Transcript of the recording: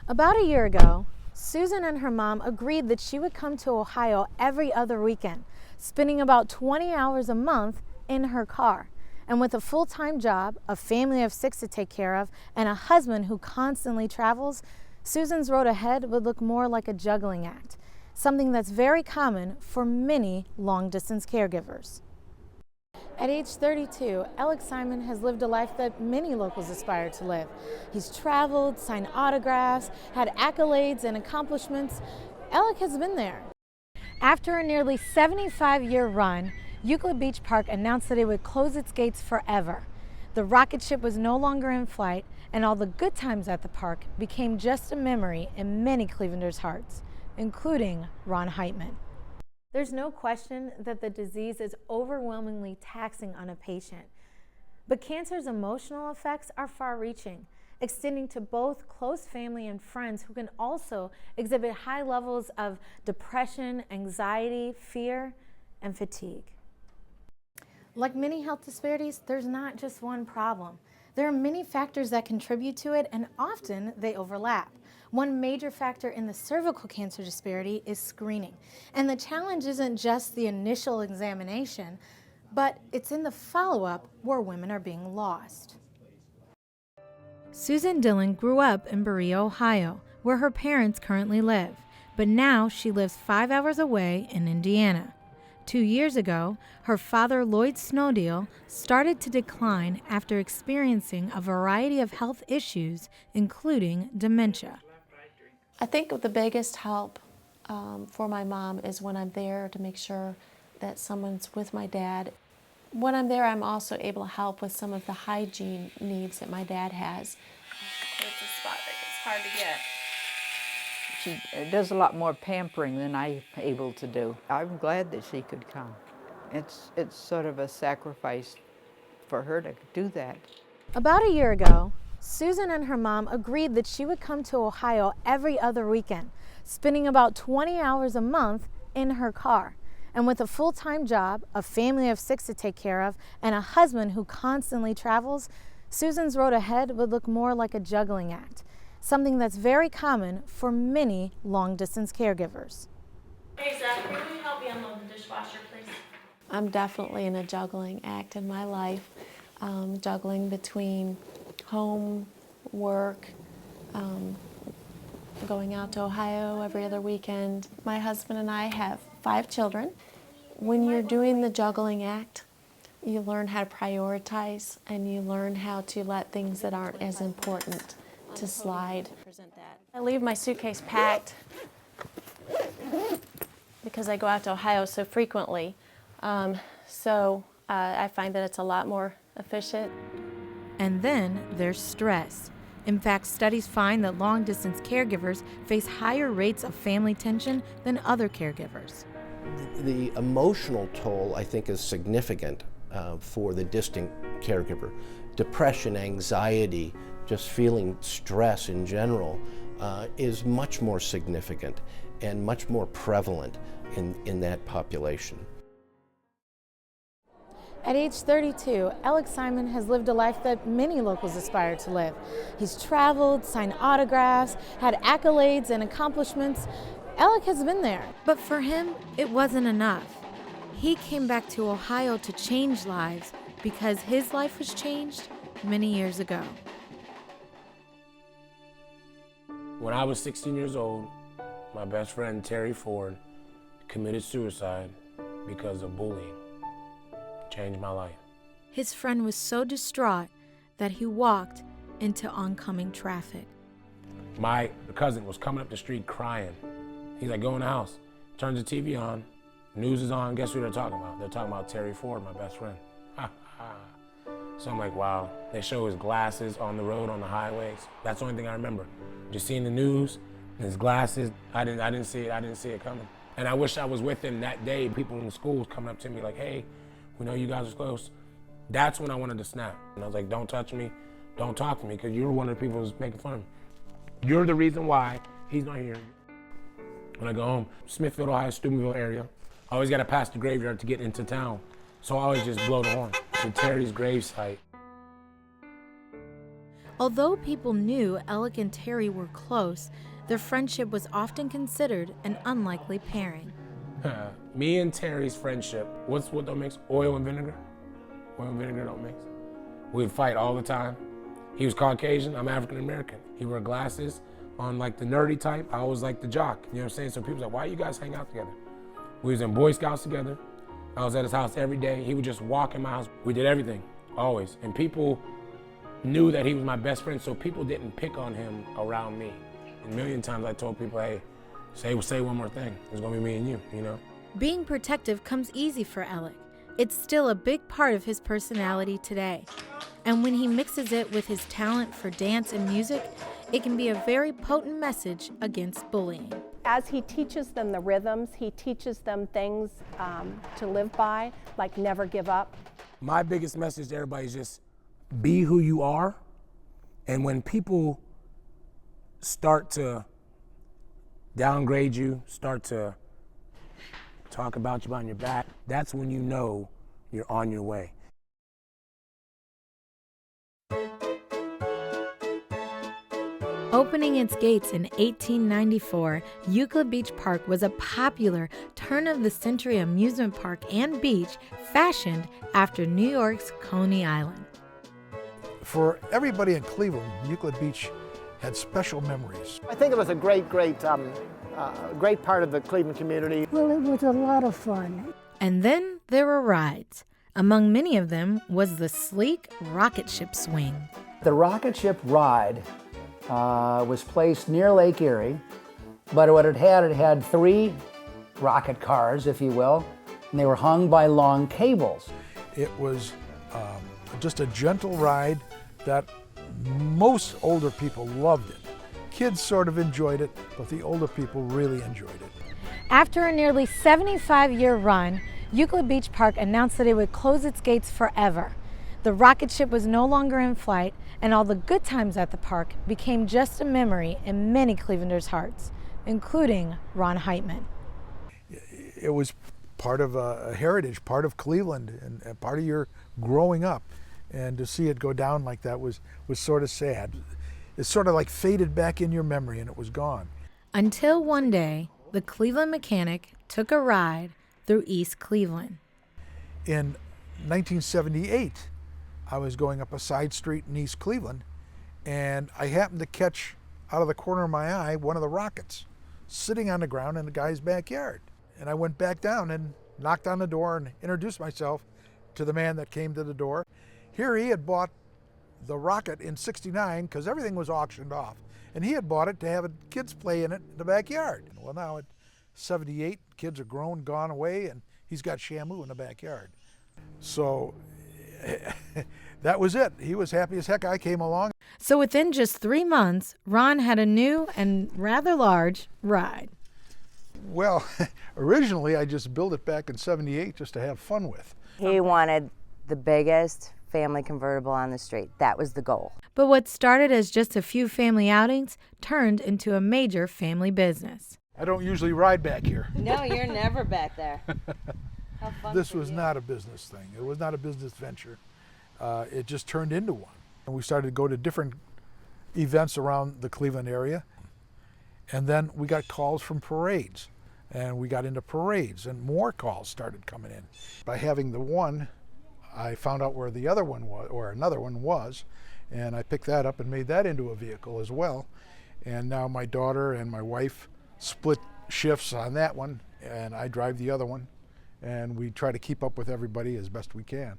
About a year ago, Susan and her mom agreed that she would come to Ohio every other weekend, spending about 20 hours a month in her car. And with a full-time job, a family of 6 to take care of, and a husband who constantly travels, Susan's road ahead would look more like a juggling act, something that's very common for many long-distance caregivers. At age 32, Alex Simon has lived a life that many locals aspire to live. He's traveled, signed autographs, had accolades and accomplishments. Alex has been there. After a nearly 75-year run, Euclid Beach Park announced that it would close its gates forever. The rocket ship was no longer in flight, and all the good times at the park became just a memory in many Clevelanders' hearts, including Ron Heitman. There's no question that the disease is overwhelmingly taxing on a patient. But cancer's emotional effects are far-reaching, extending to both close family and friends who can also exhibit high levels of depression, anxiety, fear, and fatigue. Like many health disparities, there's not just one problem. There are many factors that contribute to it, and often they overlap. One major factor in the cervical cancer disparity is screening. And the challenge isn't just the initial examination, but it's in the follow-up where women are being lost. Susan Dillon grew up in Berea, Ohio, where her parents currently live, but now she lives 5 hours away in Indiana. 2 years ago, her father, Lloyd Snowdeal, started to decline after experiencing a variety of health issues, including dementia. I think the biggest help for my mom is when I'm there to make sure that someone's with my dad. When I'm there, I'm also able to help with some of the hygiene needs that my dad has. It's a spot that it's hard to get. She does a lot more pampering than I'm able to do. I'm glad that she could come. It's sort of a sacrifice for her to do that. About a year ago, Susan and her mom agreed that she would come to Ohio every other weekend, spending about 20 hours a month in her car. And with a full-time job, a family of 6 to take care of, and a husband who constantly travels, Susan's road ahead would look more like a juggling act, something that's very common for many long-distance caregivers. Hey Zach, can we help you unload the dishwasher, please? I'm definitely in a juggling act in my life, juggling between home, work, going out to Ohio every other weekend. My husband and I have 5 children. When you're doing the juggling act, you learn how to prioritize and you learn how to let things that aren't as important to slide. I leave my suitcase packed because I go out to Ohio so frequently. I find that it's a lot more efficient. And then there's stress. In fact, studies find that long-distance caregivers face higher rates of family tension than other caregivers. The emotional toll, I think, is significant for the distant caregiver. Depression, anxiety, just feeling stress in general is much more significant and much more prevalent in that population. At age 32, Alex Simon has lived a life that many locals aspire to live. He's traveled, signed autographs, had accolades and accomplishments. Alex has been there. But for him, it wasn't enough. He came back to Ohio to change lives because his life was changed many years ago. When I was 16 years old, my best friend Terry Ford committed suicide because of bullying. Changed my life. His friend was so distraught that he walked into oncoming traffic. My cousin was coming up the street crying. He's like, go in the house. Turns the TV on, news is on, guess who they're talking about? They're talking about Terry Ford, my best friend. So I'm like, wow. They show his glasses on the road, on the highways. That's the only thing I remember. Just seeing the news, his glasses, I didn't see it coming. And I wish I was with him that day. People in the schools coming up to me like, hey, we know you guys are close. That's when I wanted to snap. And I was like, don't touch me, don't talk to me, because you're one of the people who's making fun of me. You're the reason why he's not here. When I go home, Smithfield, Ohio, Steubenville area, I always got to pass the graveyard to get into town. So I always just blow the horn to Terry's gravesite. Although people knew Alec and Terry were close, their friendship was often considered an unlikely pairing. Me and Terry's friendship, what don't mix? Oil and vinegar? Oil and vinegar don't mix. We'd fight all the time. He was Caucasian, I'm African American. He wore glasses on like the nerdy type. I was like the jock, you know what I'm saying? So people was like, why you guys hang out together? We was in Boy Scouts together. I was at his house every day. He would just walk in my house. We did everything, always. And people knew that he was my best friend, so people didn't pick on him around me. And a million times I told people, hey, say one more thing. It's gonna be me and you know? Being protective comes easy for Alec. It's still a big part of his personality today. And when he mixes it with his talent for dance and music, it can be a very potent message against bullying. As he teaches them the rhythms, he teaches them things to live by, like never give up. My biggest message to everybody is just be who you are. And when people start to downgrade you, start to talk about you behind your back, that's when you know you're on your way. Opening its gates in 1894, Euclid Beach Park was a popular turn-of-the-century amusement park and beach fashioned after New York's Coney Island. For everybody in Cleveland, Euclid Beach had special memories. I think it was a great part of the Cleveland community. Well, it was a lot of fun. And then there were rides. Among many of them was the sleek rocket ship swing. The rocket ship ride was placed near Lake Erie, but what it had 3 rocket cars, if you will, and they were hung by long cables. It was just a gentle ride that most older people loved it. Kids sort of enjoyed it, but the older people really enjoyed it. After a nearly 75-year run, Euclid Beach Park announced that it would close its gates forever. The rocket ship was no longer in flight, and all the good times at the park became just a memory in many Clevelanders' hearts, including Ron Heitman. It was part of a heritage, part of Cleveland, and part of your growing up. And to see it go down like that was sort of sad. It sort of like faded back in your memory and it was gone. Until one day, the Cleveland mechanic took a ride through East Cleveland. In 1978, I was going up a side street in East Cleveland, and I happened to catch out of the corner of my eye one of the rockets sitting on the ground in the guy's backyard. And I went back down and knocked on the door and introduced myself to the man that came to the door. Here he had bought the rocket in '69 because everything was auctioned off, and he had bought it to have kids play in it in the backyard. Well, now at 78, kids are grown, gone away, and he's got Shamu in the backyard. So that was it. He was happy as heck I came along. So within just 3 months, Ron had a new and rather large ride. Well, originally I just built it back in '78 just to have fun with. He wanted the biggest family convertible on the street. That was the goal. But what started as just a few family outings turned into a major family business. I don't usually ride back here. No, you're never back there. How fun This for was you. not a business thing. It was not a business venture. It just turned into one. And we started to go to different events around the Cleveland area. And then we got calls from parades. And we got into parades, and more calls started coming in. By having the one, I found out where the other one was, or another one was, and I picked that up and made that into a vehicle as well. And now my daughter and my wife split shifts on that one, and I drive the other one, and we try to keep up with everybody as best we can.